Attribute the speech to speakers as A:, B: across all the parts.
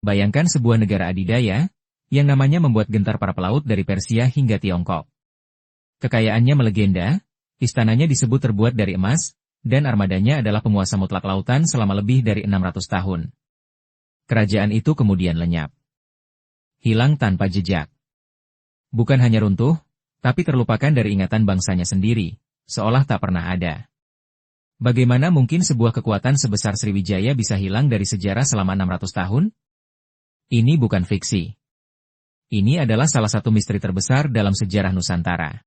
A: Bayangkan sebuah negara adidaya, yang namanya membuat gentar para pelaut dari Persia hingga Tiongkok. Kekayaannya melegenda, istananya disebut terbuat dari emas, dan armadanya adalah penguasa mutlak lautan selama lebih dari 600 tahun. Kerajaan itu kemudian lenyap. Hilang tanpa jejak. Bukan hanya runtuh, tapi terlupakan dari ingatan bangsanya sendiri, seolah tak pernah ada. Bagaimana mungkin sebuah kekuatan sebesar Sriwijaya bisa hilang dari sejarah selama 600 tahun? Ini bukan fiksi. Ini adalah salah satu misteri terbesar dalam sejarah Nusantara.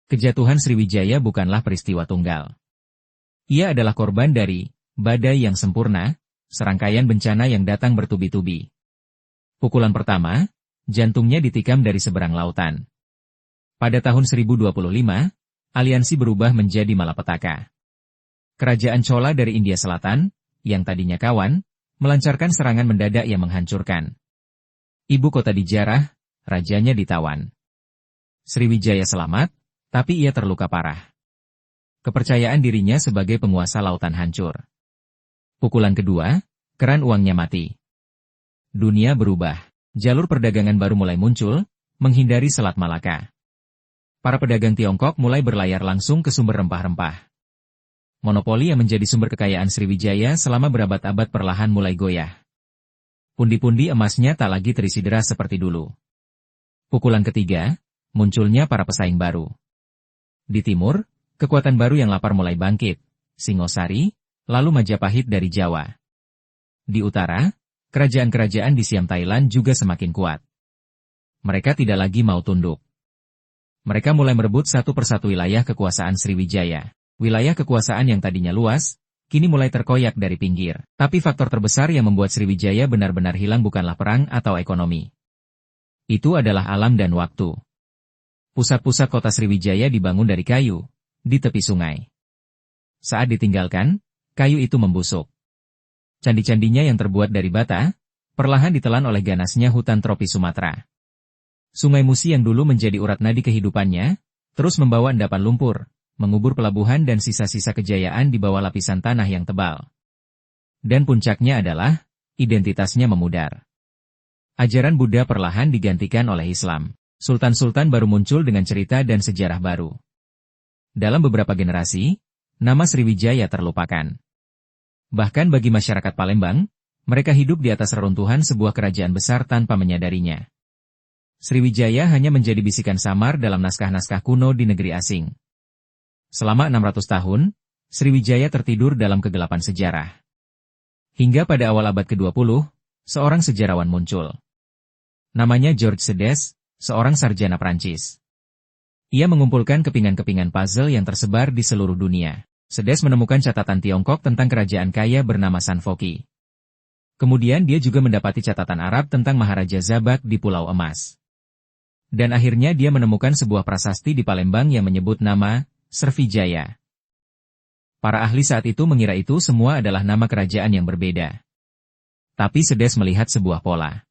A: Kejatuhan Sriwijaya bukanlah peristiwa tunggal. Ia adalah korban dari badai yang sempurna, serangkaian bencana yang datang bertubi-tubi. Pukulan pertama, jantungnya ditikam dari seberang lautan. Pada tahun 1025, aliansi berubah menjadi malapetaka. Kerajaan Chola dari India Selatan, yang tadinya kawan, melancarkan serangan mendadak yang menghancurkan. Ibu kota dijarah, rajanya ditawan. Sriwijaya selamat, tapi ia terluka parah. Kepercayaan dirinya sebagai penguasa lautan hancur. Pukulan kedua, keran uangnya mati. Dunia berubah. Jalur perdagangan baru mulai muncul, menghindari Selat Malaka. Para pedagang Tiongkok mulai berlayar langsung ke sumber rempah-rempah. Monopoli yang menjadi sumber kekayaan Sriwijaya selama berabad-abad perlahan mulai goyah. Pundi-pundi emasnya tak lagi terisi deras seperti dulu. Pukulan ketiga, munculnya para pesaing baru. Di timur, kekuatan baru yang lapar mulai bangkit, Singosari, lalu Majapahit dari Jawa. Di utara, kerajaan-kerajaan di Siam Thailand juga semakin kuat. Mereka tidak lagi mau tunduk. Mereka mulai merebut satu persatu wilayah kekuasaan Sriwijaya. Wilayah kekuasaan yang tadinya luas, kini mulai terkoyak dari pinggir. Tapi faktor terbesar yang membuat Sriwijaya benar-benar hilang bukanlah perang atau ekonomi. Itu adalah alam dan waktu. Pusat-pusat kota Sriwijaya dibangun dari kayu, di tepi sungai. Saat ditinggalkan, kayu itu membusuk. Candi-candinya yang terbuat dari bata, perlahan ditelan oleh ganasnya hutan tropis Sumatera. Sungai Musi yang dulu menjadi urat nadi kehidupannya, terus membawa endapan lumpur, mengubur pelabuhan dan sisa-sisa kejayaan di bawah lapisan tanah yang tebal. Dan puncaknya adalah, identitasnya memudar. Ajaran Buddha perlahan digantikan oleh Islam. Sultan-sultan baru muncul dengan cerita dan sejarah baru. Dalam beberapa generasi, nama Sriwijaya terlupakan. Bahkan bagi masyarakat Palembang, mereka hidup di atas reruntuhan sebuah kerajaan besar tanpa menyadarinya. Sriwijaya hanya menjadi bisikan samar dalam naskah-naskah kuno di negeri asing. Selama 600 tahun, Sriwijaya tertidur dalam kegelapan sejarah. Hingga pada awal abad ke-20, seorang sejarawan muncul. Namanya Georges Sedes, seorang sarjana Prancis. Ia mengumpulkan kepingan-kepingan puzzle yang tersebar di seluruh dunia. Sedes menemukan catatan Tiongkok tentang kerajaan kaya bernama Sanfoki. Kemudian dia juga mendapati catatan Arab tentang Maharaja Zabak di Pulau Emas. Dan akhirnya dia menemukan sebuah prasasti di Palembang yang menyebut nama Sriwijaya. Para ahli saat itu mengira itu semua adalah nama kerajaan yang berbeda. Tapi Sedes melihat sebuah pola.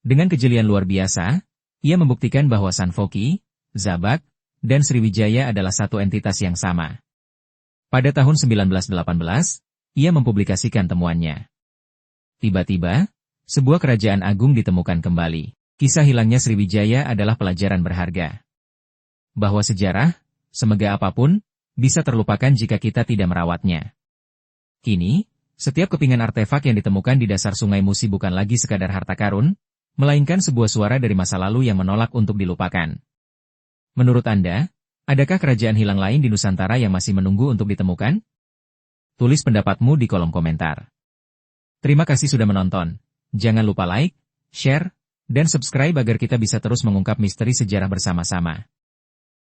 A: Dengan kejelian luar biasa, ia membuktikan bahwa Sanfoki, Zabak, dan Sriwijaya adalah satu entitas yang sama. Pada tahun 1918, ia mempublikasikan temuannya. Tiba-tiba, sebuah kerajaan agung ditemukan kembali. Kisah hilangnya Sriwijaya adalah pelajaran berharga. Bahwa sejarah, semegah apapun, bisa terlupakan jika kita tidak merawatnya. Kini, setiap kepingan artefak yang ditemukan di dasar Sungai Musi bukan lagi sekadar harta karun, melainkan sebuah suara dari masa lalu yang menolak untuk dilupakan. Menurut Anda, adakah kerajaan hilang lain di Nusantara yang masih menunggu untuk ditemukan? Tulis pendapatmu di kolom komentar. Terima kasih sudah menonton. Jangan lupa like, share, dan subscribe agar kita bisa terus mengungkap misteri sejarah bersama-sama.